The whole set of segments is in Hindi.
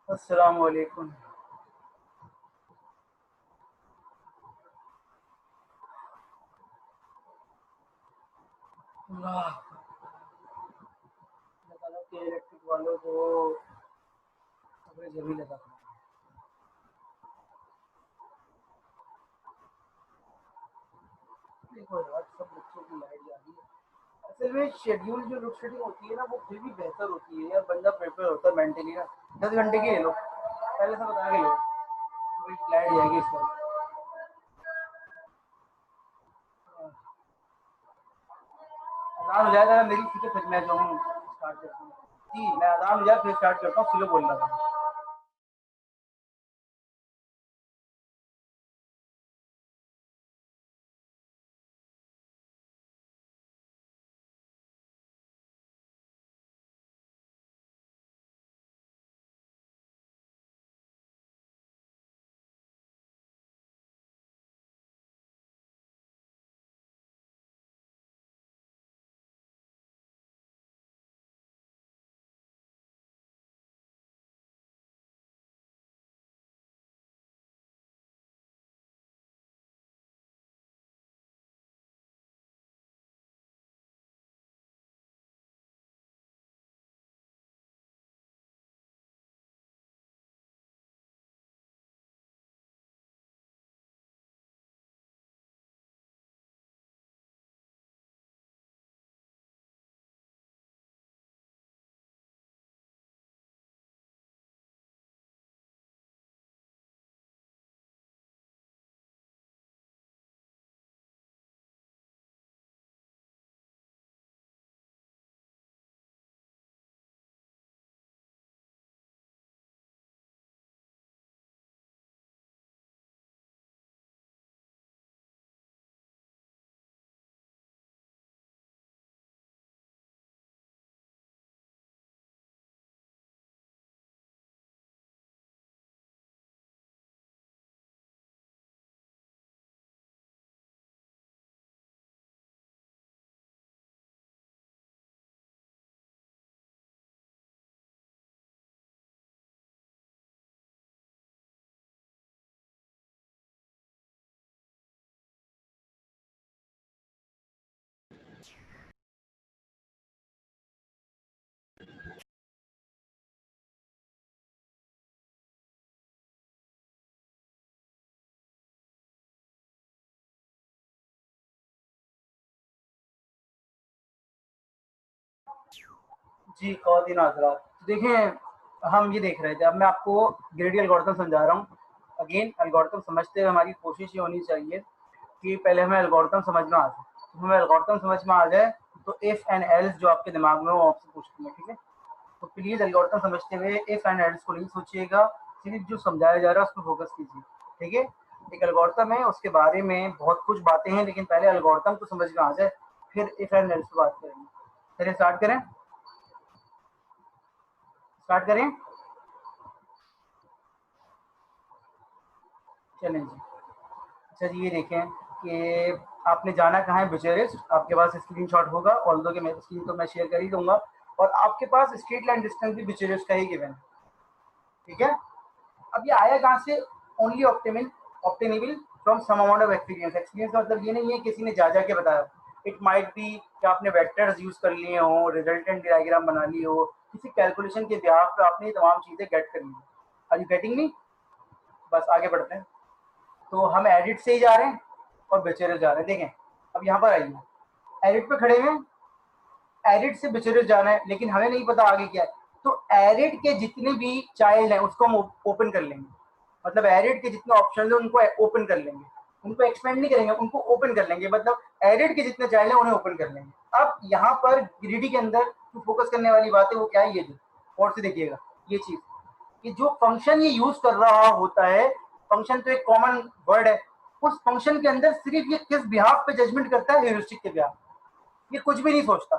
अस्सलाम वालेकुम। अल्लाह ताला के इलेक्ट्रिक वालों को अपने जमीन लगा। देखो यार, सब बच्चों की लाइट जा रही है। असल में शेड्यूल जो लोड शेडिंग होती है ना, वो फिर भी बेहतर होती है यार, बंदा प्रिपेयर होता है मेंटली ना। 10 घंटे की ले लो, पहले से बता के लो तो भाई लाइट जाएगी इस वक्त। अजान हो जाएगा ना मेरी, ठीक है फिर मैं जो हूँ स्टार्ट करता हूँ। जी, मैं अजान हो जाए फिर स्टार्ट करता हूँ, स्लो बोलना था। जी, ख़वातीन हज़रात, देखें हम ये देख रहे थे, अब मैं आपको ग्रेडी एल्गोरिथम समझा रहा हूँ। अगेन एल्गोरिथम समझते हुए हमारी कोशिश ये होनी चाहिए कि पहले हमें एल्गोरिथम समझ में आ जाए। तो हमें एल्गोरिथम समझ में आ जाए तो इफ़ एंड एल्स जो आपके दिमाग में हो वो आपसे पूछते हैं, ठीक है? तो प्लीज़ एल्गोरिथम समझते हुए इफ़ एंड एल्स को नहीं सोचिएगा, सिर्फ जो समझाया जा रहा है उस पर फोकस कीजिए, ठीक है? एक एल्गोरिथम है, उसके बारे में बहुत कुछ बातें हैं, लेकिन पहले एल्गोरिथम तो समझ में आ जाए, फिर इफ़ एंड एल्स की बात करेंगे। चलिए स्टार्ट करें? स्टार्ट करें? चलें जी। अच्छा जी, ये देखें कि आपने जाना कहाँ है बुचारेस्ट, आपके पास स्क्रीनशॉट होगा, ऑल्दो कि मैं स्क्रीन तो मैं शेयर कर ही दूँगा, और आपके पास स्ट्रेट लाइन डिस्टेंस भी बुचारेस्ट का ही गिवन है, ठीक है? अब ये आया कहाँ से? Only obtainable from some amount of experience. Experience का मतलब ये नहीं है किसी ने जा के बताया। इट माइट बी कि आपने वेक्टर्स यूज कर लिए हो, रिजल्टेंट डायग्राम बना ली हो, किसी कैलकुलेशन के बिहाफ पे आपने ये तमाम चीज़ें गेट कर ली। Are you getting me? बस आगे बढ़ते हैं। तो हम एडिट से ही जा रहे हैं और बेचेरे जा रहे हैं। देखें अब यहाँ पर आइए, एडिट पे खड़े हैं, एडिट से बेचेरे जाना है, लेकिन हमें नहीं पता आगे क्या है। तो एडिट के जितने भी चाइल्ड हैं उसको हम ओपन कर लेंगे, मतलब एडिट के जितने ऑप्शन है उनको ओपन कर लेंगे, उनको एक्सपेंड नहीं करेंगे, उनको ओपन कर लेंगे, मतलब एडिट के जितने चाइल्ड हैं उन्हें ओपन कर लेंगे। अब यहाँ पर ग्रीडी के अंदर जो फोकस करने वाली बात है वो क्या है, ये जो और से देखिएगा ये चीज कि जो फंक्शन ये यूज कर रहा होता है, फंक्शन तो एक कॉमन वर्ड है, उस फंक्शन के अंदर सिर्फ ये किस बिहाफ पे जजमेंट करता है, ह्यूरिस्टिक के बिहाफ। ये कुछ भी नहीं सोचता,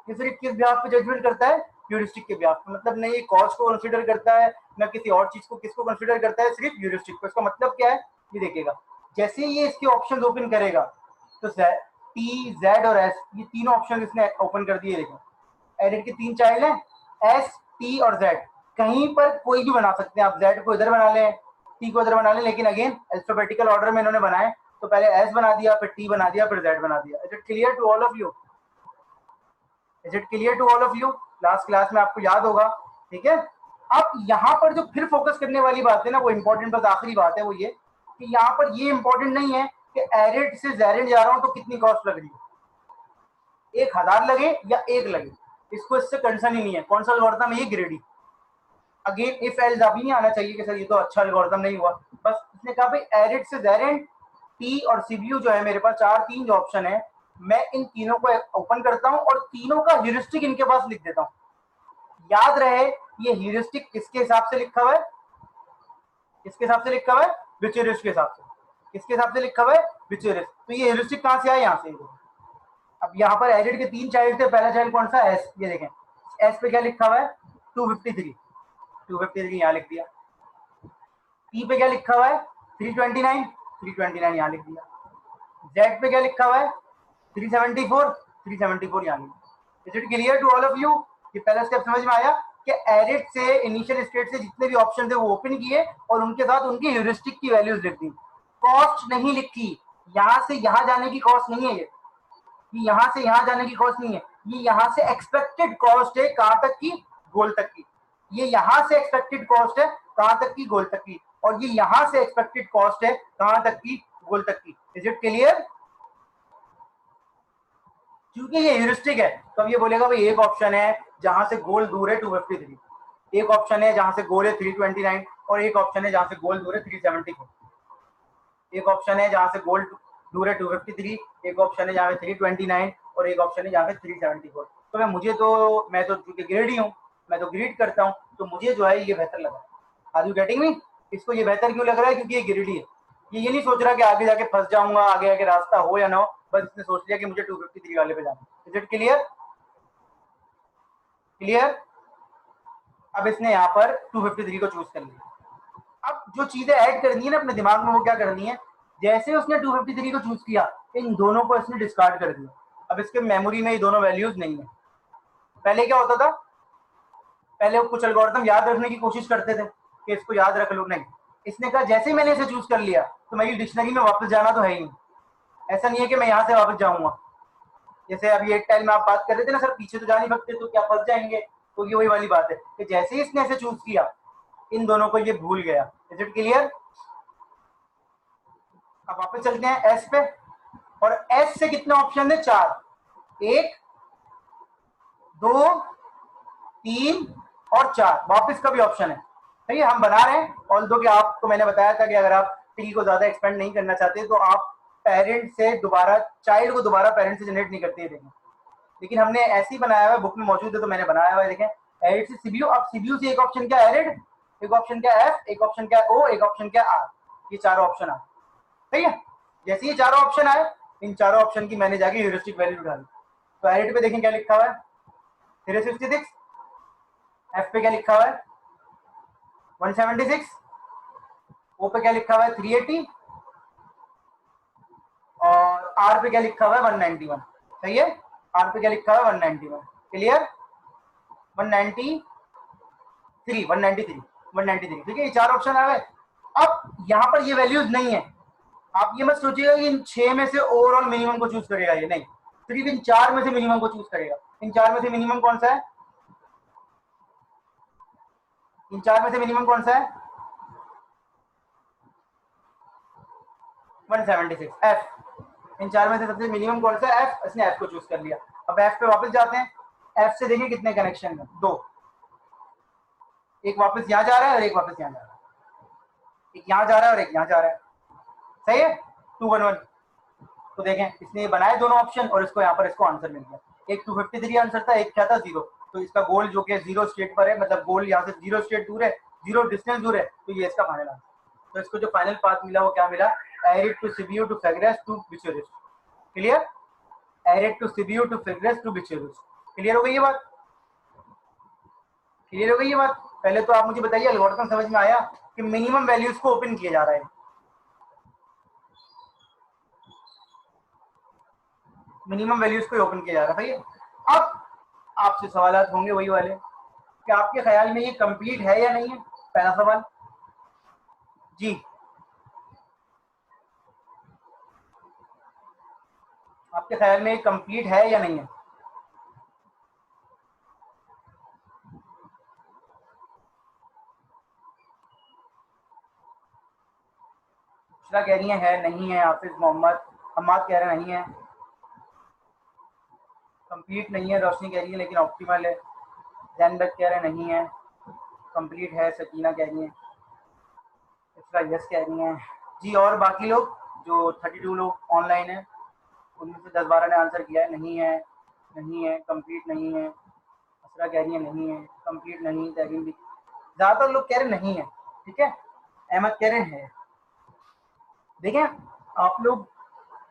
ये सिर्फ किस बिहाफ पे जजमेंट करता है, ह्यूरिस्टिक के बिहाफ पे। मतलब नहीं ये कॉज को कंसीडर करता है, ना किसी और चीज को, किसको कंसीडर करता है, सिर्फ ह्यूरिस्टिक को। इसका मतलब क्या है ये देखिएगा, जैसे ही ये इसके ऑप्शन ओपन करेगा तो टी जेड और एस, ये तीनों ऑप्शन इसने ओपन कर दिए। देखो एडिट के तीन चाइल्ड हैं, एस टी और जेड। कहीं पर कोई भी बना सकते हैं आप, जेड को इधर बना लें, टी को इधर बना लें, लेकिन अगेन अल्फाबेटिकल ऑर्डर में इन्होंने बनाए, तो पहले एस बना दिया, फिर टी बना दिया, फिर जेड बना दिया। Is it clear to all of you? Is it clear to all of you? Last class में आपको याद होगा, ठीक है। अब यहाँ पर जो फिर फोकस करने वाली बात है ना, वो इंपॉर्टेंट बस आखिरी बात है, वो ये कि यहाँ पर ये इंपॉर्टेंट नहीं है कि एरिड से जेरिड जा रहा हूं तो कितनी कॉस्ट लग रही है, 1000 लगे या 1 लगे, इसको इससे कंसर्न ही नहीं है। कौन सा एल्गोरिथम है ये? ग्रेडी। अगेन इफ एल्स अभी नहीं आना चाहिए कि सर ये तो अच्छा एल्गोरिथम नहीं हुआ, बस इसने कहा भाई एरिड से जेरिड, टी और सीपीयू जो है मेरे पास तीन जो ऑप्शन है, मैं इन तीनों को ओपन करता हूं और तीनों का ह्यूरिस्टिक इनके पास लिख देता हूं। याद रहे ये ह्यूरिस्टिक किसके हिसाब से लिखा हुआ है? किसके हिसाब से लिखा हुआ है? बिचेरियस के हिसाब से। किसके हिसाब से लिखा हुआ है? बिचेरियस। तो ये ह्यूरिस्टिक कहां से आया? यहाँ से। अब यहाँ पर एरिड के 3 चाइल्ड थे, पहला चाइल्ड कौन सा? एस। ये देखें एस पे क्या लिखा हुआ है? 253, 253 यहाँ लिख दिया। टी पे क्या लिखा हुआ है? 329, 329 यहाँ लिख दिया। जेड पे क्या लिखा हुआ है? 374, 374 यहाँ लिख दिया। Is it clear to all of you? ये पहला स्टेप समझ में आया कि एरिड से इनिशियल स्टेट से जितने भी ऑप्शन थे वो ओपन किए और उनके साथ उनकी ह्यूरिस्टिक की वैल्यूज लिख दी। कॉस्ट नहीं लिखी, यहां से यहां जाने की कॉस्ट नहीं है, ये यहां से यहां जाने की कॉस्ट नहीं है, ये यहां से एक्सपेक्टेड कॉस्ट है कहां तक की? गोल तक की। ये यहां से एक्सपेक्टेड कॉस्ट है कहां तक की? गोल तक की। और ये यहां से एक्सपेक्टेड कॉस्ट है कहां तक की? गोल तक की। Is it clear? क्योंकि ये ह्यूरिस्टिक है तो अब ये बोलेगा भाई एक ऑप्शन है जहां से गोल दूर है 253, एक ऑप्शन है जहां से गोल है 329 और एक ऑप्शन है जहां से गोल दूर है 374। एक ऑप्शन है जहां से गोल दूर है 253, एक ऑप्शन है जहां पे 329 और एक ऑप्शन है जहां पे 374। तो मैं तो चूंकि ग्रेडी हूँ, मैं तो ग्रीड करता हूँ, तो मुझे जो है ये बेहतर लगा। Are you getting me? इसको ये बेहतर क्यों लग रहा है? क्योंकि ये ग्रेडी है। ये नहीं सोच रहा कि आगे जाके फंस जाऊंगा, आगे आगे रास्ता हो या ना हो, बस इसने सोच लिया कि मुझे 253 वाले पे जाना। Is it clear? क्लियर? अब इसने यहाँ पर 253 को चूज कर लिया। अब जो चीजें ऐड करनी है ना अपने दिमाग में, वो क्या करनी है? जैसे उसने 253 को चूज किया, इन दोनों को इसने डिस्कार्ड कर दिया। अब इसके मेमोरी में ये दोनों वैल्यूज नहीं है। पहले क्या होता था? पहले वो कुछ एल्गोरिथम याद रखने की कोशिश करते थे कि इसको याद रख लो, नहीं, इसने कहा जैसे ही मैंने इसे चूज कर लिया तो मेरी डिक्शनरी में वापस जाना तो है ही नहीं। ऐसा नहीं है कि मैं यहाँ से वापस जाऊंगा। जैसे अभी एक टाइम में आप बात कर रहे थे ना, सर पीछे तो जा नहीं सकते तो क्या फंस जाएंगे, तो ये वही वाली बात है कि जैसे ही इसने ऐसे चूज किया, इन दोनों को ये भूल गया। Is it clear? अब वापस चलते हैं एस पे, और एस से कितने ऑप्शन है? 4, 1, 2, 3 और 4। वापस का भी ऑप्शन है। सही है, हम बना रहे हैं। ऑल दो कि आपको मैंने बताया था कि अगर आप ट्री को ज्यादा एक्सपेंड नहीं करना चाहते तो आप पेरेंट से दोबारा, चाइल्ड को दोबारा पेरेंट से जनरेट नहीं करते हैं, देखें। लेकिन हमने ऐसे ही बनाया हुआ है, बुक में मौजूद है तो मैंने बनाया हुआ है, देखें। एरिड से सीबीयू। अब सीबीयू से एक ऑप्शन क्या? एरिड, एक ऑप्शन क्या? एफ, एक ऑप्शन क्या? ओ, एक ऑप्शन क्या? आर। ये चारों ऑप्शन आ, सही है। जैसे ये चारों ऑप्शन आए, इन चारों ऑप्शन की मैंने जाके ह्यूरिस्टिक वैल्यू डाली। तो एरिड पे देखें क्या लिखा हुआ है? 366। एफ पे क्या लिखा हुआ है? 176। ओ पे क्या लिखा हुआ है? 380। और आर पे क्या लिखा हुआ है? 191। सही है। आर पे क्या लिखा हुआ है? 191। क्लियर? 193, 193, 193। ठीक है, ये चार ऑप्शन आ गए। अब यहाँ पर ये वैल्यूज नहीं है। आप ये मत सोचिएगा कि इन 6 में से ओवरऑल मिनिमम को चूज करेगा, ये नहीं, सिर्फ इन 4 में से मिनिमम को चूज करेगा। इन 4 में से मिनिमम कौन सा है? इन 4 में से मिनिमम कौन सा है? 176, एफ। इन 4 में से सबसे मिनिमम कौन सा है? एफ। इसने एफ को चूज कर लिया। अब एफ पे वापस जाते हैं। एफ से देखिए कितने कनेक्शन है? 2। एक वापस यहाँ जा रहा है और एक वापस यहाँ जा रहा है, एक यहाँ जा रहा है और एक यहाँ जा रहा है। सही है, 211। तो देखें इसने ये बनाए दोनों ऑप्शन और इसको यहाँ पर इसको आंसर मिल गया। एक 253 आंसर था, एक क्या था? 0। तो इसका गोल जो कि 0 स्टेट पर है, मतलब गोल यहाँ से 0 स्टेट दूर है, 0 डिस्टेंस दूर है, तो ये इसका फाइनल आंसर। तो इसको जो फाइनल पाथ मिला वो क्या मिला? एरिड टू सीबीयू टू फेग्रेस टू बिचेरिस। क्लियर? एरिड टू सीबीयू टू फेग्रेस टू बिचेरिस। क्लियर हो गई ये बात? क्लियर हो गई ये बात? पहले तो आप मुझे बताइए एल्गोरिथम समझ में आया कि मिनिमम वैल्यूज को ओपन किया जा रहा है? मिनिमम वैल्यूज को ओपन किया जा रहा है। अब आपसे सवाल होंगे वही वाले क्या आपके ख्याल में ये कंप्लीट है या नहीं है? पहला सवाल जी, आपके ख्याल में ये कंप्लीट है या नहीं है? बुशरा कह रही है नहीं है। हाफिज मोहम्मद हमाद कह रहे हैं नहीं है, कंप्लीट नहीं है। रोशनी कह रही है लेकिन ऑप्टिमल है। जैन बक कह रहे हैं नहीं है, कंप्लीट है। सकीना कह रही है, इसका यस कह रही हैं जी। और बाकी लोग जो 32 लोग ऑनलाइन हैं उनमें से 10-12 ने आंसर किया है नहीं है, नहीं है, कंप्लीट नहीं है। असरा कह रही है नहीं है, कंप्लीट नहीं। तहरीम भी, ज़्यादातर लोग कह रहे नहीं है। ठीक है, अहमद कह रहे हैं। देखें आप लोग,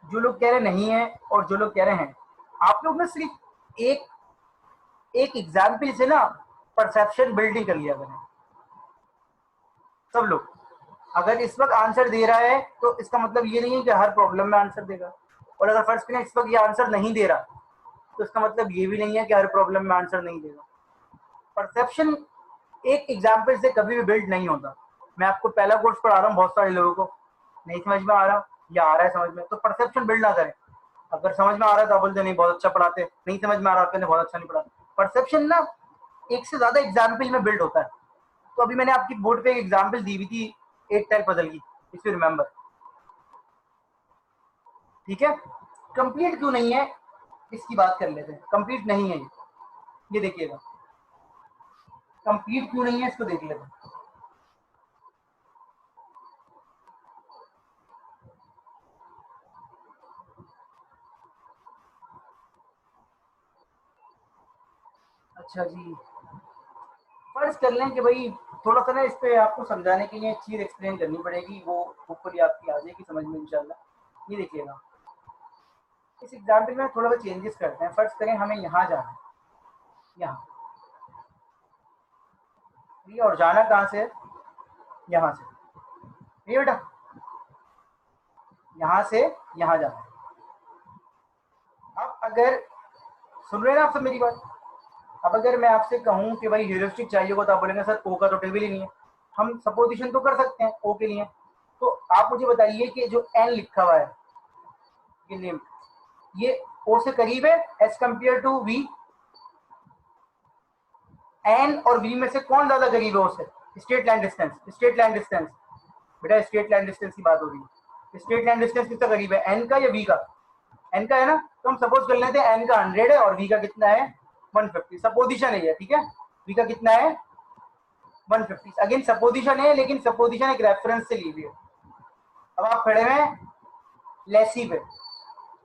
जो लोग कह रहे नहीं है और जो लोग कह रहे हैं, आप लोग ना सिर्फ एक एक एग्जाम्पल से ना परसेप्शन बिल्डिंग कर लिया करें। सब लोग अगर इस वक्त आंसर दे रहा है तो इसका मतलब ये नहीं है कि हर प्रॉब्लम में आंसर देगा, और अगर फर्स्ट करें इस वक्त ये आंसर नहीं दे रहा तो इसका मतलब ये भी नहीं है कि हर प्रॉब्लम में आंसर नहीं देगा। परसेप्शन एक एग्जाम्पल से कभी भी बिल्ड नहीं होता। मैं आपको पहला कोर्स पढ़ा रहा हूँ, बहुत सारे लोगों को नहीं समझ में आ रहा या आ रहा है समझ में, तो परसेप्शन बिल्ड ना करें। अगर समझ में आ रहा है तो आप बोलते नहीं बहुत अच्छा पढ़ाते, नहीं समझ में आ रहा आपने बहुत अच्छा नहीं पढ़ाते। परसेप्शन ना एक से ज्यादा एग्जाम्पल में बिल्ड होता है। तो अभी मैंने आपकी बोर्ड पे एक एग्जाम्पल दी हुई थी 8 टाइप पजल की, इफ यू रिमेंबर। ठीक है, कंप्लीट क्यों नहीं है इसकी बात कर लेते हैं। कंप्लीट नहीं है ये देखिएगा, कंप्लीट क्यों नहीं है इसको देख लेते हैं। अच्छा जी, फर्ज कर लें कि भाई थोड़ा सा ना इस पे आपको समझाने के लिए एक चीज एक्सप्लेन करनी पड़ेगी, वो होपफुली आपकी आ जाएगी समझ में इंशाल्लाह। ये देखिएगा, इस एग्जाम्पल में थोड़ा सा चेंजेस करते हैं। फर्ज करें हमें यहाँ जाना है, यहाँ, ये और जाना कहाँ से है? यहाँ से। ये बेटा यहाँ से यहाँ जाना है। अब अगर सुन रहे हैं ना आप सब मेरी बात, अब अगर मैं आपसे कहूँ कि भाई ह्यूरिस्टिक चाहिए हो तो आप बोलेंगे सर ओ का तो टेबल ही नहीं है। हम सपोजिशन तो कर सकते हैं ओ के लिए। तो आप मुझे बताइए कि जो एन लिखा हुआ है ये नेम, ये ओ से करीब है as compared to V? N और वी में से कौन ज्यादा करीब है उससे? Straight line distance, straight line distance बेटा, स्ट्रेट लाइन डिस्टेंस की बात हो रही है। स्ट्रेट लाइन डिस्टेंस कितना करीब है, एन का या वी का? एन का है ना, तो हम सपोज कर लेते हैं एन का 100 है और वी का कितना है 150। सपोजिशन है ये, ठीक है। वी का कितना है 150। अगेन सपोजिशन है, लेकिन सपोजिशन एक रेफरेंस से ली हुई है। अब आप खड़े हैं लेसी पे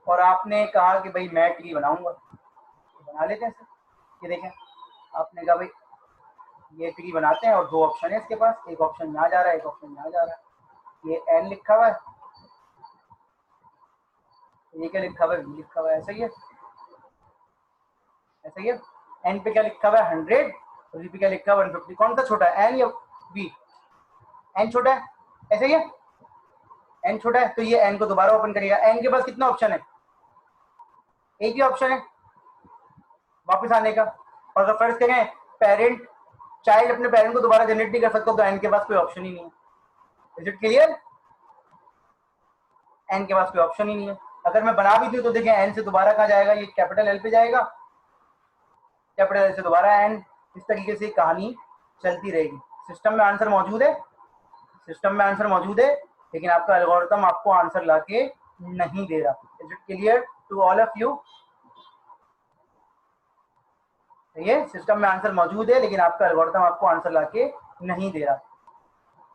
और आपने कहा कि भाई मैं ट्री बनाऊंगा, तो बना लेते हैं सर। ये देखें, आपने कहा भाई ये ट्री बनाते हैं और दो ऑप्शन है इसके पास, एक ऑप्शन यहाँ जा रहा है, एक ऑप्शन यहाँ जा रहा है। ये एन लिखा हुआ है, ये क्या लिखा हुआ है, वी लिखा हुआ है। ऐसा ही है, ऐसा ही है। एन पे क्या लिखा हुआ है 100 और वी पे क्या लिखा हुआ है 150। कौन सा छोटा है, एन या वी? एन छोटा है, ऐसा ही है। एन छोटा है तो ये एन को दोबारा ओपन करेगा। एन के पास कितना ऑप्शन है, एक ही ऑप्शन है वापस आने का। और अगर फर्ज करें पेरेंट चाइल्ड अपने पेरेंट को दोबारा जनरेट नहीं कर सकता तो एन के पास कोई ऑप्शन ही नहीं है। Is it clear? एन के पास कोई ऑप्शन ही नहीं है। अगर मैं बना भी दूं तो देखें एन से दोबारा कहाँ जाएगा, ये कैपिटल एल पे जाएगा, कैपिटल एल से दोबारा एन। इस तरीके से कहानी चलती रहेगी। सिस्टम में आंसर मौजूद है, सिस्टम में आंसर मौजूद है, लेकिन आपका एल्गोरिथम आपको आंसर लाके नहीं दे रहा। Is it clear to all of you? ये सिस्टम में आंसर मौजूद है लेकिन आपका एल्गोरिथम आपको आंसर लाके नहीं दे रहा।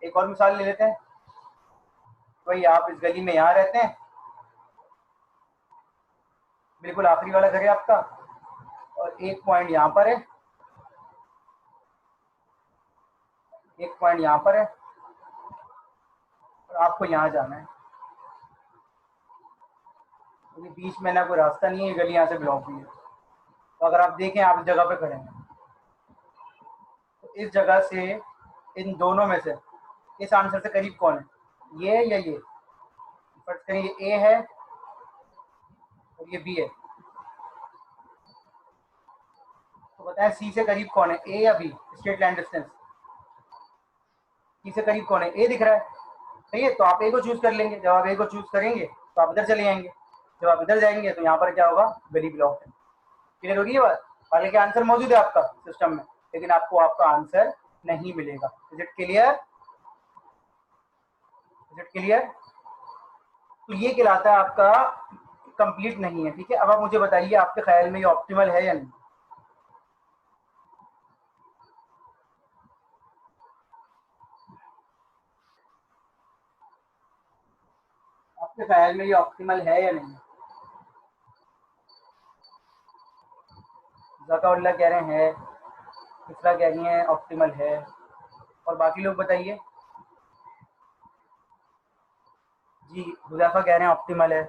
एक और मिसाल ले लेते हैं। भाई आप इस गली में यहाँ रहते हैं, बिल्कुल आखिरी वाला घर है आपका, और एक पॉइंट यहाँ पर है, एक पॉइंट यहाँ पर है, और आपको यहाँ जाना है। क्योंकि बीच में ना कोई रास्ता नहीं है, ये गली यहाँ से ब्लॉक हुई है। तो अगर आप देखें आप इस जगह पे खड़े हैं, तो इस जगह से इन दोनों में से इस आंसर से करीब कौन है, ये या ये? फर्ज करें ये ए है और ये बी है, तो बताएं सी से करीब कौन है, ए या B? Straight line distance C से करीब कौन है? ए दिख रहा है, सही है। तो आप ए को चूज कर लेंगे। जब आप ए को चूज करेंगे तो आप इधर चले जाएंगे। जब आप इधर जाएंगे तो यहाँ पर क्या होगा, गली ब्लॉक है। क्लियर होगी ये बात? हालांकि आंसर मौजूद है आपका सिस्टम में, लेकिन आपको आपका आंसर नहीं मिलेगा। Is it clear? Is it clear? तो ये कहलाता है आपका कंप्लीट नहीं है। ठीक है, अब आप मुझे बताइए आपके ख्याल में ये ऑप्टिमल है या नहीं? आपके ख्याल में ये ऑप्टिमल है या नहीं? ज़काउल्ला कह रहे हैं, इस्रा कह रही है ऑप्टिमल है, और बाकी लोग बताइए। जी हुज़ैफा कह रहे हैं ऑप्टिमल है,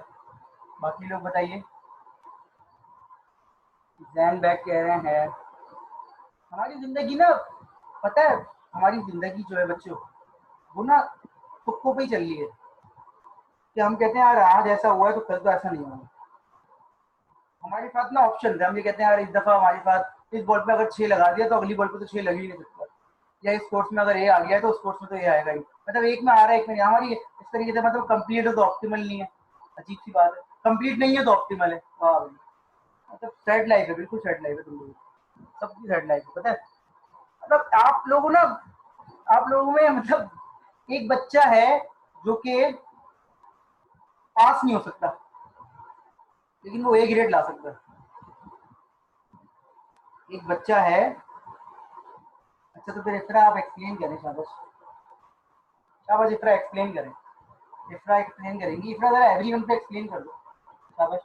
बाकी लोग बताइए। जैन बैग कह रहे हैं हमारी ज़िंदगी ना, पता है हमारी ज़िंदगी जो है बच्चों, वो ना तुक्कों पे ही चल रही है। कि हम कहते हैं यार आज ऐसा हुआ है तो कल तो ऐसा नहीं होगा। हमारे पास ना ऑप्शन है, हम ये कहते हैं यार इस दफ़ा हमारे पास इस बॉल पे अगर 6 लगा दिया तो अगली बॉल पे तो 6 लग ही नहीं सकता, या इस कोर्स में अगर ए आ गया तो उस कोर्स में तो ये आएगा ही। मतलब एक में आ रहा है एक में नहीं। हमारी इस तरीके से मतलब कंप्लीट है तो ऑप्टिमल नहीं है। अजीब सी बात है, कंप्लीट नहीं है तो ऑप्टिमल है। वाह भाई, मतलब सेट लाइफ है, बिल्कुल सेट लाइफ है तुम लोग, सबकी सेट लाइफ है। पता है मतलब आप लोगों ना, आप लोगों में मतलब एक बच्चा है जो कि पास नहीं हो सकता लेकिन वो ए ग्रेड ला सकता है। एक बच्चा है, अच्छा तो फिर इस तरह आप एक्सप्लेन करें। शाबाश शाबाश, इस तरह एक्सप्लेन करें, इस तरह एक्सप्लेन करेंगी। इस तरह जरा एवरीवन पे एक्सप्लेन कर दो। शाबाश,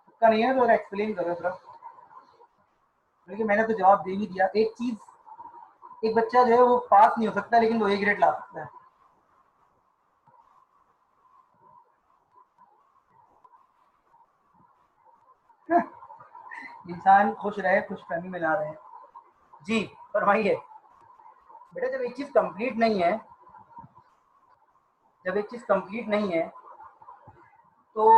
उसका नहीं है तो एक्सप्लेन करो इस तरह। क्योंकि मैंने तो जवाब दे ही दिया। एक चीज, एक बच्चा जो है वो पास नहीं हो सकता लेकिन वो ए ग्रेड ला सकता है। इंसान खुश रहे, खुश फहमी में ना रहे। जी फरमाइए। बेटा जब एक चीज कंप्लीट नहीं है, जब एक चीज कंप्लीट नहीं है तो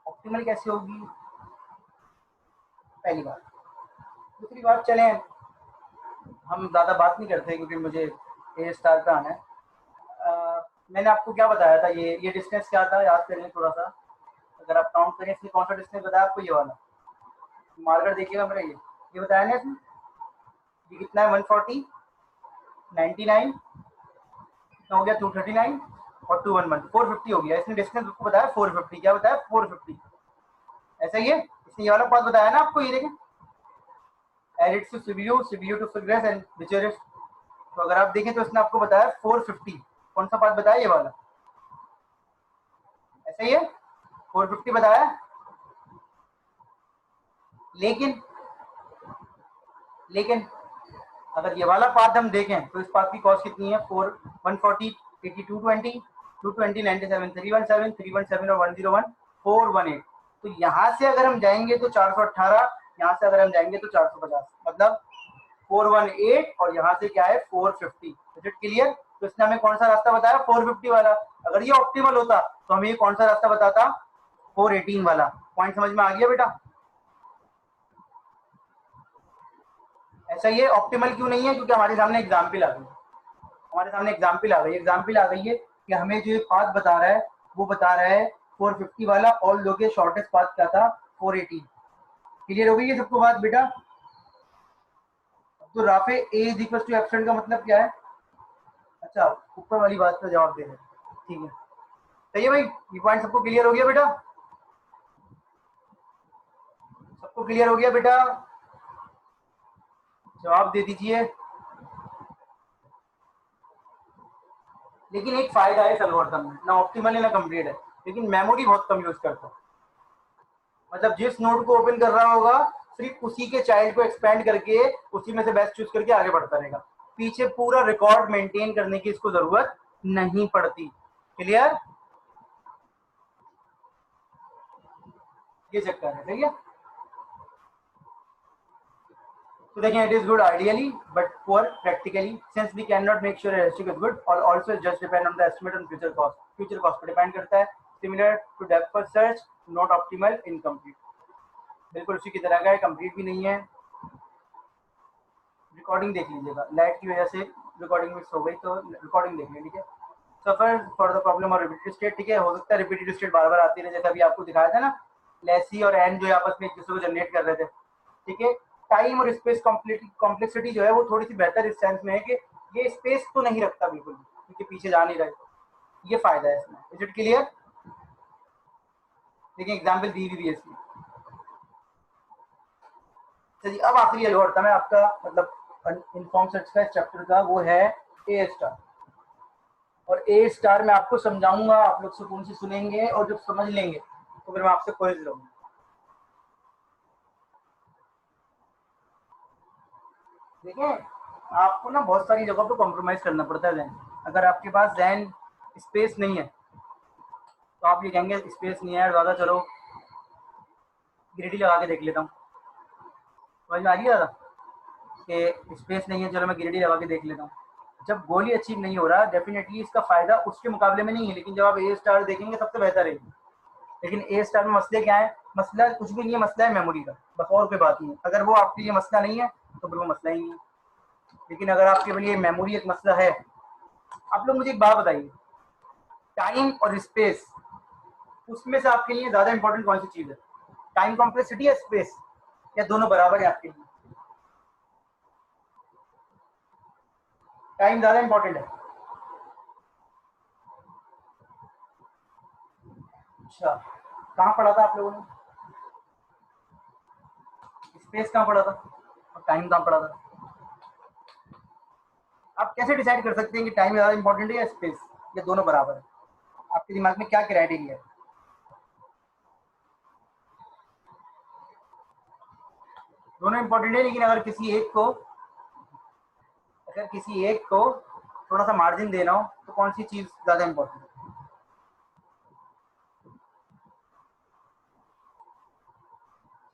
ऑप्टिमल कैसे होगी? पहली बात। दूसरी बात, चलें हम ज़्यादा बात नहीं करते क्योंकि मुझे ए स्टार पे आना है। मैंने आपको क्या बताया था, ये डिस्टेंस क्या था, याद करें थोड़ा सा। अगर आप काउंट करें, इसमें कौन सा डिस्टेंस बताया आपको? ये वाला मार्कर देखिएगा मेरा, ये बताया ना इसमें। ये कितना है? 140, 99, कितना हो गया? 239 और 211, 450 हो गया। इसने डिस्टेंस उसको बताया 450। क्या बताया? 450। ऐसा ही है, इसने ये वाला पाथ बताया ना आपको। ये देखें, edit to CBU, CBU to फिगरेस एंड विचेरिस। तो अगर आप देखें तो इसने आपको बताया 450। कौन सा पाथ बताया? ये वाला। ऐसा ही है, 450 बताया। लेकिन लेकिन अगर ये वाला पाथ हम देखें तो इस पाथ की कॉस्ट कितनी है? 140, 80, 220, 220, 97, 317, 317 और 101, 418। तो यहाँ से अगर हम जाएंगे तो 418, यहाँ से अगर हम जाएंगे तो 450, मतलब 418, और यहाँ से क्या है? 450। Is it clear? तो इसने हमें कौन सा रास्ता बताया? 450 वाला। अगर ये ऑप्टिमल होता तो हमें ये कौन सा रास्ता बताता? 418 वाला। पॉइंट समझ में आ गया बेटा? ऐसा ये ऑप्टिमल क्यों नहीं है? क्योंकि हमारे सामने एग्जाम्पल आ गई, हमारे सामने एग्जाम्पल आ गई। एग्जाम्पल आ गई है कि हमें जो पाथ बता रहा है वो बता रहा है 450 वाला, और लोग के शॉर्टेस्ट पाथ क्या था? 418। क्लियर हो गई ये सबको बात बेटा? तो राफे A is equal to absent का मतलब क्या है? अच्छा, ऊपर वाली बात का जवाब दे रहे हैं, ठीक है। सही है भाई, ये पॉइंट सबको क्लियर हो गया बेटा? सबको क्लियर हो गया बेटा? जवाब दे दीजिए। लेकिन एक फायदा है इस एल्गोरिथम में, ना ऑप्टिमल है ना कंप्लीट है, लेकिन मेमोरी बहुत कम यूज करता है। मतलब जिस नोड को ओपन कर रहा होगा सिर्फ उसी के चाइल्ड को एक्सपेंड करके उसी में से बेस्ट चूज करके आगे बढ़ता रहेगा। पीछे पूरा रिकॉर्ड मेंटेन करने की इसको जरूरत नहीं पड़ती। क्लियर? ये चक्कर है, सही है। तो देखिए, it is good ideally but poor practically, since we can not make sure heuristic is good और also just depend on the estimate on future cost. Future cost पर डिपेंड करता है, similar to depth first search, not optimal, incomplete. बिल्कुल उसी की तरह का है, कंप्लीट भी नहीं है। रिकॉर्डिंग देख लीजिएगा, लाइट की वजह से रिकॉर्डिंग मिस हो गई, तो रिकॉर्डिंग देख लें, ठीक है। सफर फॉर द प्रॉब्लम और रिपीटेड स्टेट, ठीक है, हो सकता है रिपीटेड स्टेट बार बार आती रहे, जैसे अभी आपको दिखाया था ना, लेसी और एन जो आपस में एक दूसरे को जनरेट कर रहे थे, ठीक है। टाइम और स्पेस कॉम्प्लेक्सिटी जो है वो थोड़ी सी बेहतर इस सेंस में है कि ये स्पेस तो नहीं रखता बिल्कुल, क्योंकि पीछे जा नहीं रहे, ये फायदा है इसमें। Is it clear? देखिए एग्जाम्पल दी हुई है इसमें। चलिए अब आखिरी एल्गोरिथम है आपका, मतलब इनफॉर्म सर्च का चैप्टर का, वो है ए स्टार। और ए स्टार में आपको समझाऊंगा, आप लोग सुकून से सुनेंगे, और जब समझ लेंगे तो फिर मैं आपसे क्विज लूंगा। देखिए आपको ना बहुत सारी जगहों पे कॉम्प्रोमाइज करना पड़ता है जैन। अगर आपके पास जैन स्पेस नहीं है तो आप ये कहेंगे स्पेस नहीं है यार ज़्यादा, चलो ग्रिडी लगा के देख लेता हूँ। समझ में आ रही है ज़्यादा कि स्पेस नहीं है, चलो मैं ग्रिडी लगा के देख लेता हूँ। जब गोल ही अचीव नहीं हो रहा, डेफिनेटली इसका फायदा उसके मुकाबले में नहीं है, लेकिन जब आप ए स्टार देखेंगे सबसे बेहतर है। लेकिन ए स्टार में मसले क्या है? मसला कुछ भी नहीं है, मसला है मेमोरी का, बस और कोई बात नहीं है। अगर वो आपके लिए मसला नहीं है तो फिर वो मसला ही नहीं है। लेकिन अगर आपके लिए मेमोरी एक मसला है, आप लोग मुझे एक बात बताइए, टाइम और स्पेस, उसमें से आपके लिए ज्यादा इंपॉर्टेंट कौन सी चीज है? टाइम कॉम्प्लेक्सिटी या स्पेस, या दोनों बराबर है आपके लिए? टाइम ज्यादा इंपॉर्टेंट है। अच्छा, कहाँ पढ़ा था आप लोगों ने? स्पेस कहाँ पढ़ा था और टाइम कहाँ पढ़ा था? आप कैसे डिसाइड कर सकते हैं कि टाइम ज्यादा इंपॉर्टेंट है या स्पेस, या दोनों बराबर है? आपके दिमाग में क्या क्राइटेरिया है? दोनों इंपॉर्टेंट है, लेकिन अगर किसी एक को थोड़ा सा मार्जिन देना हो तो कौन सी चीज ज्यादा इंपॉर्टेंट है?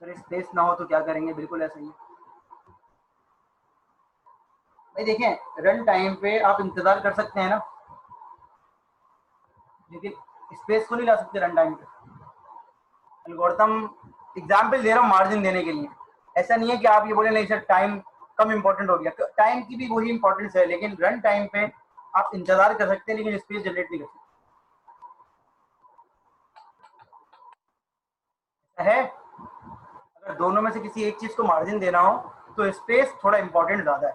सर स्पेस ना हो तो क्या करेंगे? बिल्कुल ऐसा ही है भाई। देखें रन टाइम पे आप इंतजार कर सकते हैं ना, लेकिन स्पेस को नहीं ला सकते रन टाइम पे। एल्गोरिथम एग्जाम्पल दे रहा हूँ मार्जिन देने के लिए, ऐसा नहीं है कि आप ये बोले नहीं सर टाइम कम इंपॉर्टेंट हो गया। टाइम की भी वही इंपॉर्टेंस है, लेकिन रन टाइम पे आप इंतजार कर सकते हैं, लेकिन स्पेस जनरेट नहीं कर सकते है। अगर दोनों में से किसी एक चीज को मार्जिन देना हो तो स्पेस थोड़ा इंपॉर्टेंट ज्यादा है,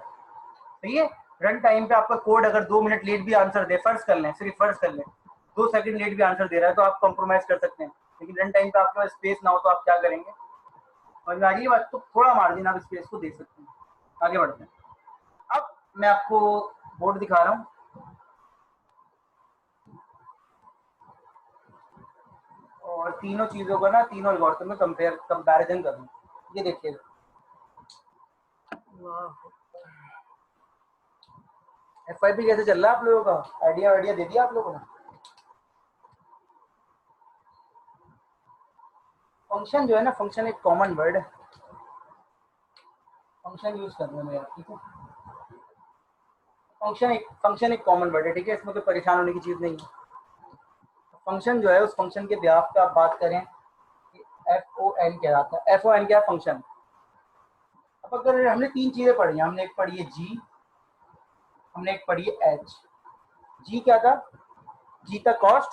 सही है। रन टाइम पे आपका कोड अगर 2 मिनट लेट भी आंसर दे, फर्ज कर लें, सिर्फ फर्ज कर लें 2 सेकंड लेट भी आंसर दे रहा है, तो आप कॉम्प्रोमाइज कर सकते हैं। लेकिन रन टाइम पे आपके पास स्पेस ना हो तो आप क्या करेंगे? समझ में आ रही है बात? तो थोड़ा मार्जिन आप स्पेस को दे सकते हैं। आगे बढ़ते हैं। अब मैं आपको बोर्ड दिखा रहा हूँ, और तीनों चीजों का ना, तीनों एल्गोरिथम में कंपैरिजन करूँ। ये देखिए FYP कैसे चल रहा है आप लोगों का? आइडिया वाइडिया दे दिया आप लोगों ने? फंक्शन जो है ना, फंक्शन एक कॉमन वर्ड है, फंक्शन यूज करने में यार, ठीक है। फंक्शन एक कॉमन वर्ड है, ठीक है, इसमें कोई परेशान होने की चीज नहीं है। फंक्शन जो है, उस फंक्शन के ब्याह पे आप बात करें कि FON क्या आता है। FON क्या फंक्शन? अब अगर हमने तीन चीजें पढ़ी हैं, हमने एक पढ़ी है जी, हमने एक पढ़ी है एच। जी क्या था? जी था कॉस्ट,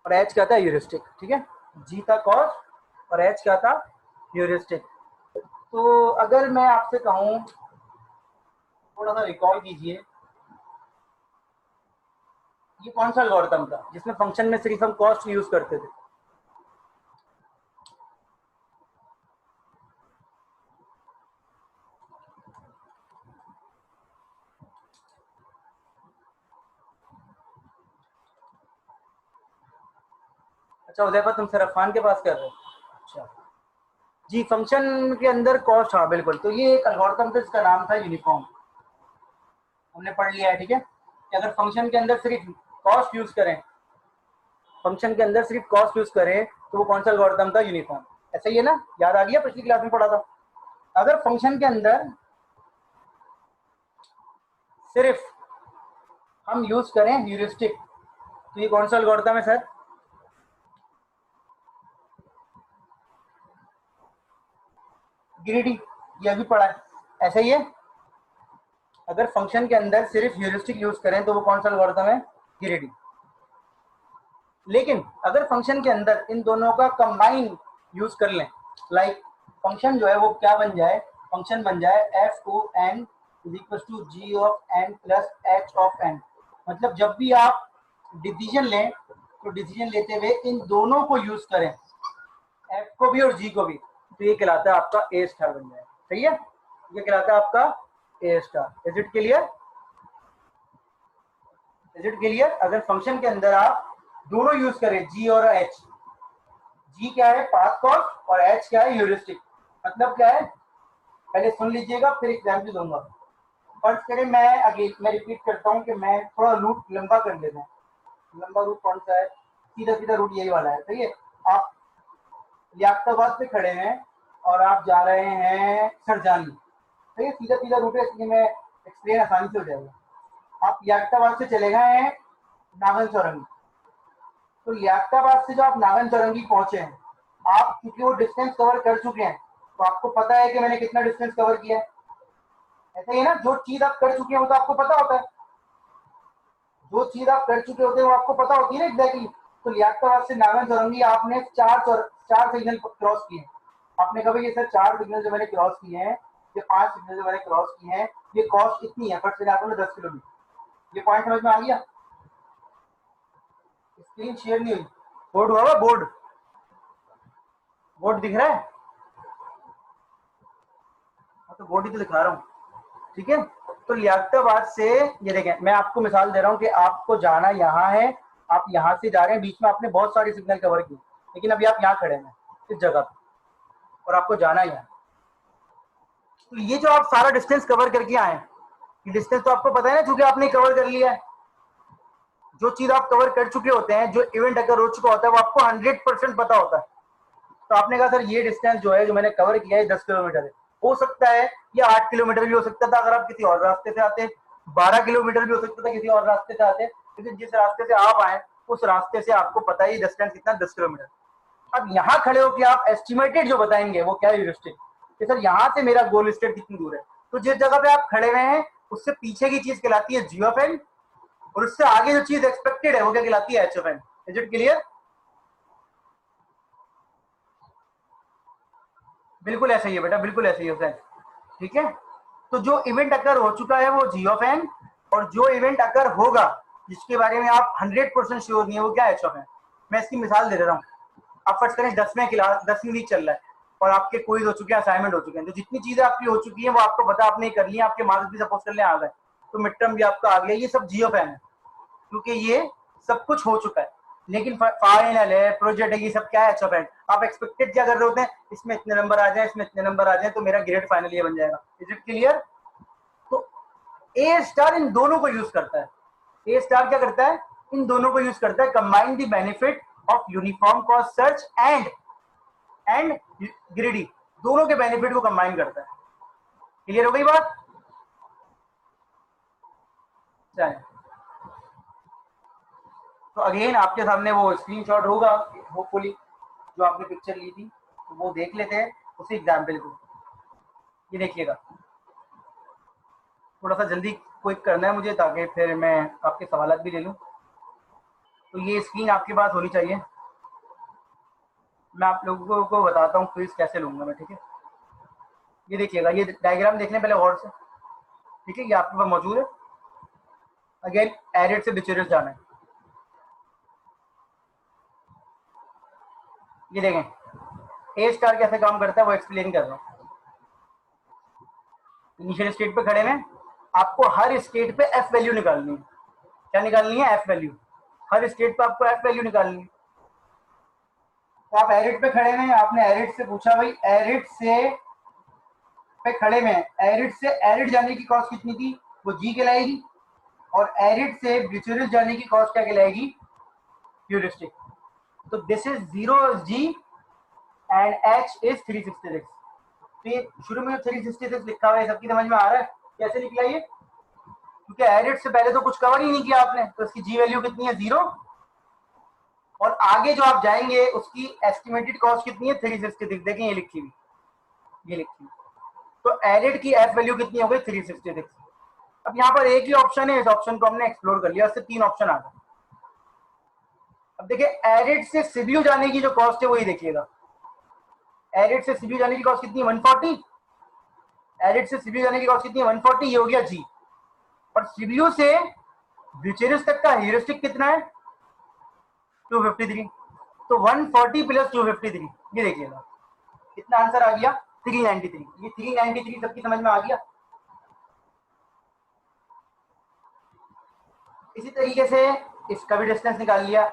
और एच क्या था? ह्यूरिस्टिक, ठीक है। जी था कॉस्ट और एच क्या था? ह्यूरिस्टिक। तो अगर मैं आपसे कहूँ, थोड़ा सा रिकॉल कीजिए, ये कौन सा एल्गोरिथम था जिसमें फंक्शन में सिर्फ हम कॉस्ट यूज करते थे? अच्छा उदयपुर, तुम सरफान के पास कर रहे हो? अच्छा जी, फंक्शन के अंदर कॉस्ट, हाँ बिल्कुल। तो ये एक एल्गोरिथम था जिसका नाम था यूनिफॉर्म, हमने पढ़ लिया है, ठीक है। कि अगर फंक्शन के अंदर सिर्फ कॉस्ट यूज करें, फंक्शन के अंदर सिर्फ कॉस्ट यूज करें, तो वो कौन सा एल्गोरिथम था? यूनिफॉर्म। ऐसा ही है ना? याद आ गया, पिछली क्लास में पढ़ा था। अगर फंक्शन के अंदर सिर्फ हम यूज करें ह्यूरिस्टिक, तो ये कौन सा एल्गोरिथम है सर? ग्रीडी, ये अभी पढ़ा है, ऐसा ही है। अगर फंक्शन के अंदर सिर्फ ह्यूरिस्टिक यूज करें तो वो कौन सा एल्गोरिथम है? ग्रीडी। लेकिन अगर फंक्शन के अंदर इन दोनों का कंबाइन यूज कर लें, लाइक फंक्शन जो है वो क्या बन जाए, फंक्शन बन जाए F of N is equal to G of N plus H of N. मतलब जब भी आप डिसीजन लें तो डिसीजन लेते हुए इन दोनों को यूज करें, एफ को भी और जी को भी, तो ये कहलाता है आपका ए स्टार बन जाए। सही है, ये कहलाता है आपका A star. Is it clear? Is it clear? अगर फंक्शन के अंदर आप दोनों यूज करें, जी और एच, जी क्या है पाथ कॉस्ट और एच क्या है ह्यूरिस्टिक। मतलब क्या है, पहले सुन लीजिएगा फिर एग्जाम्पल दूंगा। फर्ज करें मैं रिपीट करता हूँ कि मैं थोड़ा रूट लंबा कर लेता हूँ। लंबा रूट कौन सा है? सीधा सीधा रूट यही वाला है। सही है, आप याफ्ताबाद पे खड़े हैं और आप जा रहे हैं सरजानी। सही है, सीधा सीधा रूट है, इसलिए मैं एक्सप्लेन आसानी से हो जाएगा। आप याफ्ताबाद से चले गए हैं नागन चौरंगी, तो याफ्ताबाद से जो आप नागन चौरंगी पहुंचे हैं, आप क्योंकि वो डिस्टेंस कवर कर चुके हैं तो आपको पता है कि मैंने कितना डिस्टेंस कवर किया है। ऐसा ही है ना, जो चीज आप कर चुके हैं वो तो आपको पता होता है, जो चीज आप कर चुके होते हैं वो आपको पता होती है ना एग्जैक्टली। तो लियाकताबाद से नागन चौरंगी आपने चार सिग्नल क्रॉस किए। आपने कहा ये सर 4 सिग्नल जो मैंने क्रॉस किए हैं, ये 5 सिग्नल जो मैंने क्रॉस किए हैं, ये कॉस्ट इतनी है, फर्स्ट आपने 10 किलोमीटर। ये पॉइंट समझ में आ गया? स्क्रीन शेयर नहीं हुई, बोर्ड हुआ हुआ, बोर्ड बोर्ड दिख रहा है? हाँ तो बोर्ड ही तो दिखा रहा हूँ। ठीक है, तो लियाकताबाद से ये देखें, मैं आपको मिसाल दे रहा हूँ कि आपको जाना यहाँ है, आप यहाँ से जा रहे हैं, बीच में आपने बहुत सारे सिग्नल कवर किए, लेकिन अभी आप यहाँ खड़े हैं इस जगह पे और आपको जाना ही है। तो ये जो आप सारा डिस्टेंस कवर करके आए, ये डिस्टेंस तो आपको पता है ना, क्योंकि आपने कवर कर लिया है। जो चीज आप कवर कर चुके होते हैं, जो इवेंट अगर हो चुका होता है, वो आपको 100% पता होता है। तो आपने कहा सर ये डिस्टेंस जो है जो मैंने कवर किया है 10 किलोमीटर है, हो सकता है ये 8 किलोमीटर भी हो सकता था अगर आप किसी और रास्ते से आते, 12 किलोमीटर भी हो सकता था किसी और रास्ते से आते, लेकिन जिस रास्ते से आप आए उस रास्ते से आपको पता ही डिस्टेंस कितना, 10 किलोमीटर। अब यहाँ खड़े हो कि आप एस्टिमेटेड जो बताएंगे वो क्या है ह्यूरिस्टिक, कि सर यहाँ से मेरा गोल स्टेट कितनी दूर है। तो जिस जगह पे आप खड़े हुए हैं उससे पीछे की चीज कहलाती है जी ऑफ एन, और उससे आगे जो चीज एक्सपेक्टेड है वो क्या कहलाती है H of N. Is it clear? बिल्कुल ऐसा ही है बेटा, बिल्कुल ऐसा ही है। ठीक है, तो जो इवेंट अकर हो चुका है वो जी ऑफ एन, और जो इवेंट अकर होगा जिसके बारे में आप 100% श्योर नहीं है वो क्या एच ऑफ एन। मैं इसकी मिसाल दे रहा हूँ। आप फर्स्ट करें 10वें क्लास 10वीं वीक चल रहा है और आपके क्विज हो चुके हैं, असाइनमेंट हो चुके हैं, तो जितनी चीजें आपकी हो चुकी हैं वो आपको पता, आपने कर लिया, आपके मार्क्स भी सपोज कर ले आ गए, तो मिड टर्म भी आपका आ गया, ये सब जी ऑफ एन है क्योंकि ये सब कुछ हो चुका है। लेकिन फाइनल है, प्रोजेक्ट है, ये सब क्या है एच ऑफ एन। आप एक्सपेक्टेड क्या कर रहे होते हैं, इसमें इतने नंबर आ जाए, इसमें इतने नंबर आ जाए तो मेरा ग्रेड फाइनल ये बन जाएगा। Is it clear? तो ए स्टार इन दोनों को यूज करता है। ए स्टार क्या करता है, इन दोनों को यूज करता है, combine the benefit of uniform cost search and greedy, दोनों के बेनिफिट को कंबाइन करता है। क्लियर हो गई बात? चलिए, तो अगेन आपके सामने वो स्क्रीनशॉट होगा होपफुली, जो आपने पिक्चर ली थी, तो वो देख लेते हैं उसी एग्जाम्पल को। ये देखिएगा, थोड़ा सा जल्दी क्विक करना है मुझे ताकि फिर मैं आपके सवाल भी ले लूँ। तो ये स्क्रीन आपके पास होनी चाहिए। मैं आप लोगों को बताता हूँ क्विज कैसे लूँगा मैं। ठीक है, ये देखिएगा, ये डायग्राम देखने पहले और से। ठीक है, ये आपके पास मौजूद है। अगेन एरिड से बिचेरियस जाना है। ये देखें ए स्टार कैसे काम करता है वो एक्सप्लेन कर रहा हूँ। इनिशियल स्टेट पे खड़े में आपको हर स्टेट पे एफ वैल्यू निकालनी है। क्या निकालनी है? F value. हर स्टेट पे आपको एफ वैल्यू निकालनी है। तो आप एरिड पे खड़े में, आपने एरिड से पूछा भाई एरिड से पे खड़े में एरिड से एरिड जाने की कॉस्ट कितनी थी, वो जी कहलाएगी, और एरिड से ब्यूचेरियस जाने की कॉस्ट क्या कहलाएगी, ह्यूरिस्टिक। तो this is 0 g and h is 366। तो ये शुरू में 366 लिखा हुआ है, सबकी समझ में आ रहा है कैसे निकला ये? क्योंकि एरिड से पहले तो कुछ कवर ही नहीं किया आपने, तो इसकी जी वैल्यू कितनी है 0, और आगे जो आप जाएंगे उसकी एस्टिमेटेड कॉस्ट कितनी है 366। देखें ये लिखी हुई, ये लिखिए। तो एरिड की एफ वैल्यू कितनी हो गई 366। अब यहाँ पर एक ही ऑप्शन है, इस ऑप्शन को हमने एक्सप्लोर कर लिया, उससे 3 ऑप्शन आ गए। अब देखिए एरिड से सीबीयू जाने की जो कॉस्ट है वही देखिएगा। एरिड से सीबीयू जाने की कॉस्ट कितनी है 140। एरिड से सीबीयू जाने की कॉस्ट कितनी है 140, ये हो गया जी। और सीबीयू से ब्यूचेरियस तक का ह्यूरिस्टिक कितना है 253। तो 140 प्लस 253, ये देखिएगा कितना आंसर आ गया 393। ये 393 सबकी समझ में आ गया। इसी तरीके से इसका भी डिस्टेंस निकाल लिया।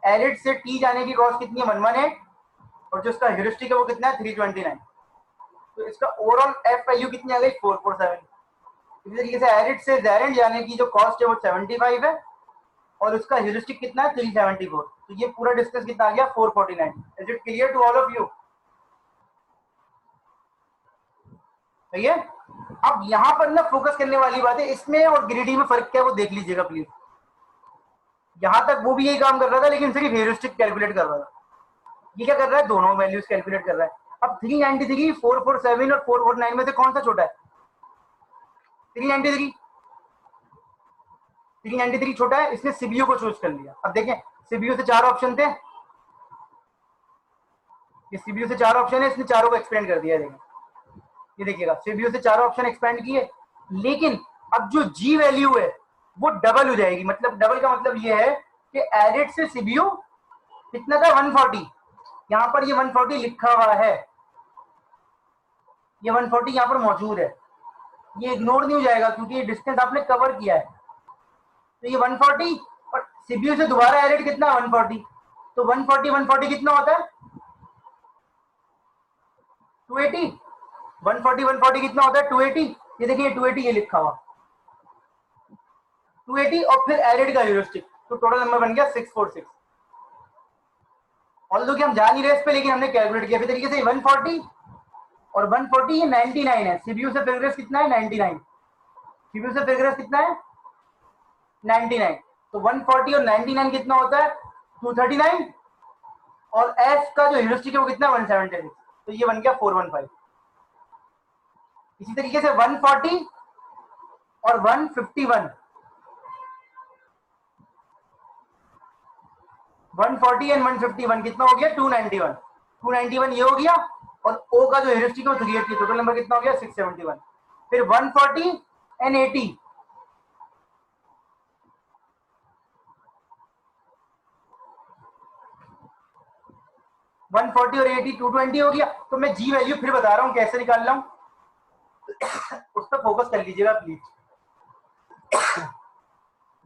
एरिड से टी जाने की कॉस्ट कितनी है 118, और जो इसका ह्यूरिस्टिक है वो कितना है 329। तो इसका ओवरऑल एफ वैल्यू कितनी आ गई 447। इसी तरीके से एरिड से ज़ेरेंट जाने की जो कॉस्ट है वो 75 है, और उसका ह्यूरिस्टिक कितना है 374। तो ये पूरा डिस्टेंस कितना आ गया 449। Is it clear to all of you? सही है। अब यहां पर ना फोकस करने वाली बात है, इसमें और ग्रीडी में फर्क क्या है वो देख लीजिएगा प्लीज। यहां तक वो भी यही काम कर रहा था, लेकिन सिर्फ ह्यूरिस्टिक कैलकुलेट कर रहा था। ये क्या कर रहा है, दोनों वैल्यूज कैलकुलेट कर रहा है। अब 393, 447 और 449 में से कौन सा छोटा है 393। 393 छोटा है, इसने सीबीयू को चूज कर लिया। अब देखें सीबीयू से 4 ऑप्शन थे, ये सीबीयू से 4 ऑप्शन है, इसने चारों को एक्सपेंड कर दिया। देखें ये देखिएगा सीबीयू से 4 ऑप्शन एक्सपेंड किए, लेकिन अब जो जी वैल्यू है वो डबल हो जाएगी। मतलब डबल का मतलब ये है कि एरिड से सीबीयू कितना था 140, यहां पर ये 140 लिखा हुआ है, ये 140 यहां पर मौजूद है, ये इग्नोर नहीं हो जाएगा क्योंकि ये डिस्टेंस आपने कवर किया है। तो ये 140 और सीबीयू से दोबारा एरिड कितना 140, तो 140 140 कितना होता है 280। 140 140 कितना होता है 280। ये देखिए 280 ये लिखा हुआ 280 और फिर एरिड का ह्यूरिस्टिक, तो टोटल नंबर बन गया 646। ऑल्दो कि हम जा नहीं रहे इस पे, लेकिन हमने कैलकुलेट किया फिर तरीके से 140 और 140 ये 99 है। सीबीयू से फिगरेस कितना है 99, सीबीयू से फिगरेस कितना है 99। तो 140 और 99 कितना होता है 239, और एफ का जो ह्यूरिस्टिक है वो कितना है 176। तो ये बन गया 415। इसी तरीके से 140 और 151, 140 एंड 151 कितना हो गया 291। 291 ये हो गया, और ओ का जो ह्यूरिस्टिक है वो 380, टोटल नंबर कितना हो गया 671। फिर 140 एंड 80, 140 और 80 220 हो गया। तो मैं जी वैल्यू फिर बता रहा हूं कैसे निकाल रहा हूं, उस पर फोकस कर लीजिएगा प्लीज।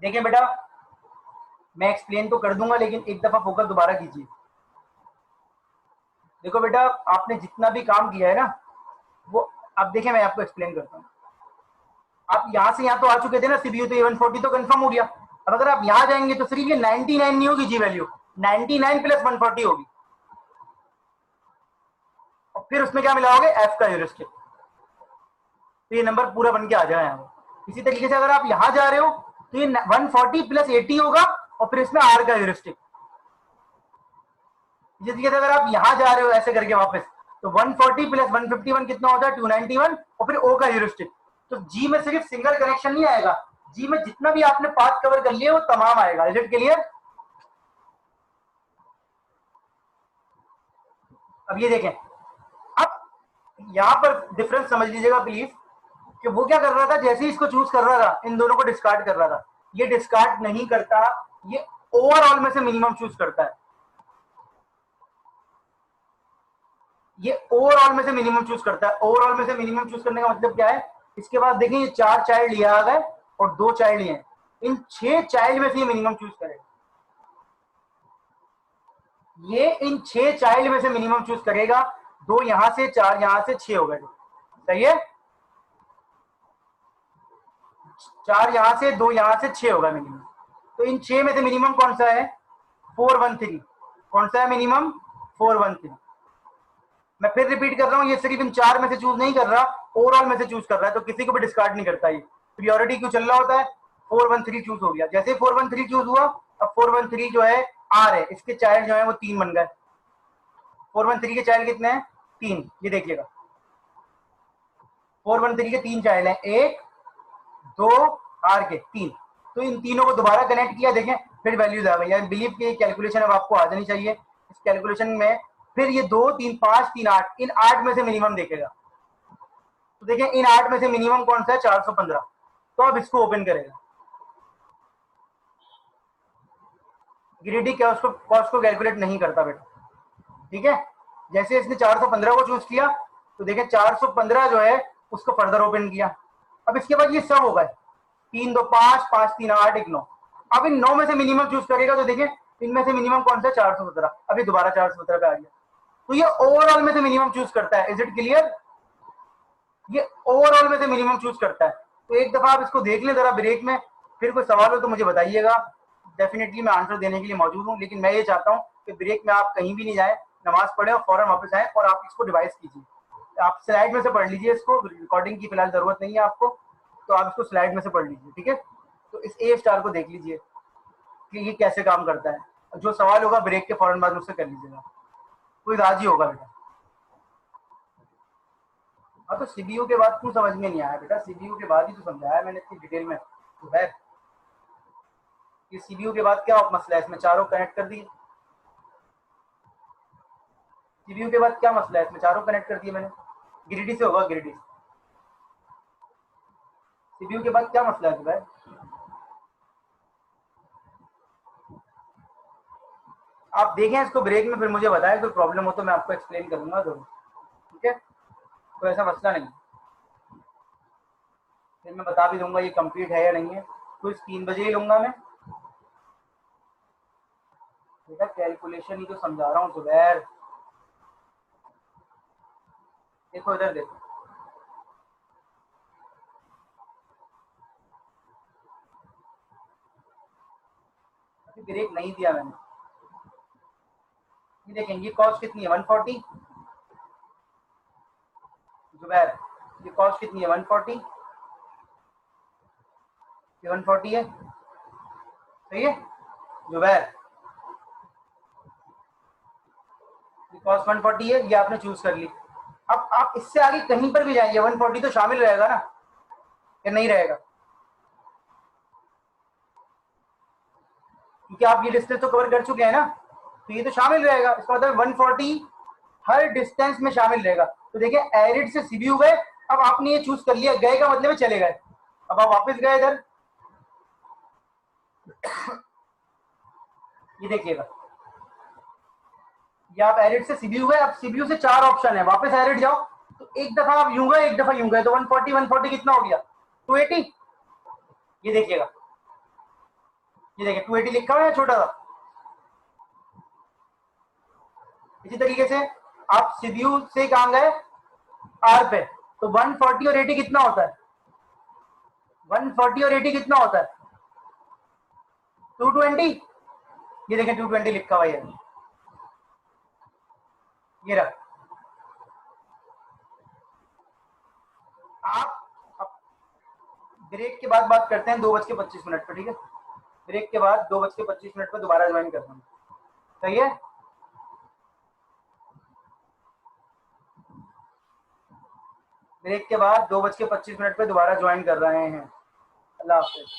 देखिए बेटा मैं एक्सप्लेन तो कर दूंगा, लेकिन एक दफा फोकस दोबारा कीजिए। देखो बेटा आपने जितना भी काम किया है ना वो, अब देखिए मैं आपको एक्सप्लेन करता हूँ। आप यहाँ से यहाँ तो आ चुके थे ना, सीबीयू तो 140 तो कंफर्म हो गया। अब अगर आप यहाँ जाएंगे तो सिर्फ ये 99 नहीं होगी जी वैल्यू, 99 प्लस 140 होगी, और फिर उसमें क्या मिलाओगे एफ का ह्यूरिस्टिक, तो ये नंबर पूरा बन के आ जाए यहाँ। इसी तरीके से अगर आप यहाँ जा रहे हो तो ये 140 प्लस 80 होगा, और फिर इसमें आर का ह्यूरिस्टिक। इसी तरीके से अगर आप यहाँ जा रहे हो ऐसे करके वापस, तो 140 प्लस 151 कितना होता है 291, और फिर ओ का ह्यूरिस्टिक। तो जी में सिर्फ सिंगल कनेक्शन नहीं आएगा, जी में जितना भी आपने पाथ कवर कर लिया वो तमाम आएगा। Is it clear? अब ये देखें, अब यहां पर डिफरेंस समझ लीजिएगा प्लीज, कि वो क्या कर रहा था, जैसे ही इसको चूज कर रहा था इन दोनों को डिस्कार्ड कर रहा था। ये डिस्कार्ड नहीं करता, ये ओवरऑल में से मिनिमम चूज करता है, ये ओवरऑल में से मिनिमम चूज करता है। ओवरऑल में से मिनिमम चूज करने का मतलब क्या है, इसके बाद देखें ये 4 चाइल्ड लिया आ गए और 2 चाइल्ड लिए, इन 6 चाइल्ड में से ये मिनिमम चूज करेगा, ये इन 6 चाइल्ड में से मिनिमम चूज करेगा। 2 यहां से 4 यहां से 6 हो गए, सही है, 4 यहां से 2 यहां से 6 होगा मिनिमम। तो इन 6 में से मिनिमम कौन सा है 413, कौन सा है मिनिमम 413। मैं फिर रिपीट कर रहा हूँ, ये सिर्फ इन 4 में से चूज नहीं कर रहा, ओवरऑल में से चूज कर रहा है, तो किसी को भी डिस्कार्ड नहीं करता। ये प्रियोरिटी क्यों चल रहा होता है, 413 चूज हो गया। जैसे 413 चूज हुआ, अब 413 जो है आर है, इसके चाइल्ड जो है वो 3 बन गए। 413 के चाइल्ड कितने हैं 3, ये देखिएगा 413 के 3 चाइल्ड हैं, 1 2 आर के 3, तो इन तीनों को दोबारा कनेक्ट किया, देखें फिर वैल्यूज आ गई। आई बिलीव कि कैलकुलेशन अब आपको आ जानी चाहिए। इस कैलकुलेशन में फिर ये 2 3 5 3 8, इन 8 में से मिनिमम देखेगा। तो देखें इन 8 में से मिनिमम कौन सा है, 415। तो अब इसको ओपन करेगा। ग्रीडी कॉस्ट को कैलकुलेट नहीं करता बेटा, ठीक है। जैसे इसने 415 को चूज किया, तो देखें 415 जो है उसको फर्दर ओपन किया। अब इसके बाद ये सब होगा, 3 2 5 5 3 8 1 9। अब इन 9 में से मिनिमम चूज करेगा, तो देखें इनमें से मिनिमम कौन सा, 417। अभी दोबारा 417 पे आ गया। तो ये ओवरऑल में से मिनिमम चूज करता है। Is it clear? ये ओवरऑल में से मिनिमम चूज करता है। तो एक दफा आप इसको देख लें जरा ब्रेक में, फिर कोई सवाल हो तो मुझे बताइएगा, डेफिनेटली मैं आंसर देने के लिए मौजूद हूँ। लेकिन मैं ये चाहता हूँ कि ब्रेक में आप कहीं भी नहीं जाए, नमाज पढ़े और फौरन वापस आए और आप इसको डिवाइस कीजिए। आप स्लाइड में से पढ़ लीजिए इसको, रिकॉर्डिंग की फिलहाल जरूरत नहीं है आपको, तो आप इसको स्लाइड में से पढ़ लीजिए, ठीक है। तो इस ए स्टार को देख लीजिए कि ये कैसे काम करता है। जो सवाल होगा ब्रेक के फौरन बाद मुझसे कर लीजिएगा, कोई राज ही होगा बेटा। हाँ, तो सीबीयू के बाद क्यों समझ में नहीं आया बेटा? सीबीयू के बाद ही तो समझाया मैंने इतनी डिटेल में। तो है ये सीबीयू के बाद क्या मसला है, इसमें चारों कनेक्ट कर दिए। सीबीयू के बाद क्या मसला है, इसमें चारों कनेक्ट कर दिए मैंने। ग्रिडी से होगा, ग्रिडी। सीबीयू के बाद क्या मसला है भाई? आप देखें इसको ब्रेक में, फिर मुझे बताएं। कोई प्रॉब्लम हो तो मैं आपको एक्सप्लेन करूंगा जरूर, ठीक है। कोई ऐसा मसला नहीं, फिर मैं बता भी दूंगा ये कंप्लीट है या नहीं है। तो इस 3 बजे ही लूंगा मैं बेटा। कैलकुलेशन ही तो समझा रहा हूँ जुबैर। देखो इधर देखो, अभी ब्रेक नहीं दिया मैंने। ये देखेंगे कॉस्ट कितनी है, 140। जुबैर ये कॉस्ट कितनी है, 140। ये 140 है, सही है जुबैर। ये कॉस्ट 140 है, ये आपने चूज कर ली। अब आप इससे आगे कहीं पर भी जाएंगे 140 तो शामिल रहेगा ना, या नहीं रहेगा? क्योंकि आप ये डिस्टेंस तो कवर कर चुके हैं ना, तो ये तो शामिल रहेगा। इसका मतलब 140 हर डिस्टेंस में शामिल रहेगा। तो देखिए एरिड से सीबीयू गए, अब आपने ये चूज कर लिया, गए का मतलब है चले गए। अब आप वापस गए इधर, ये देखिएगा, ये आप एरिड से सीबीयू गए। अब सीबीयू से 4 ऑप्शन है, वापस एरिड जाओ। तो एक दफा आप यूं गए, एक दफा यूं गए, तो 140 कितना हो गया, 280। ये देखिएगा, ये देखिए 280 लिखा हुआ है छोटा सा। इसी तरीके से आप सीबीयू से कहां गए, आर पे, तो 140 और 80 कितना होता है, 140 और 80 कितना होता है, 220। ये देखें 220 लिखा हुआ है, ये रहा। आप ब्रेक के बाद बात करते हैं 2:25 पर, ठीक है। ब्रेक के बाद 2:25 पर दोबारा ज्वाइन करता हूँ, सही है। ब्रेक के बाद 2:25 पर दोबारा ज्वाइन कर रहे हैं। अल्लाह हाफिज।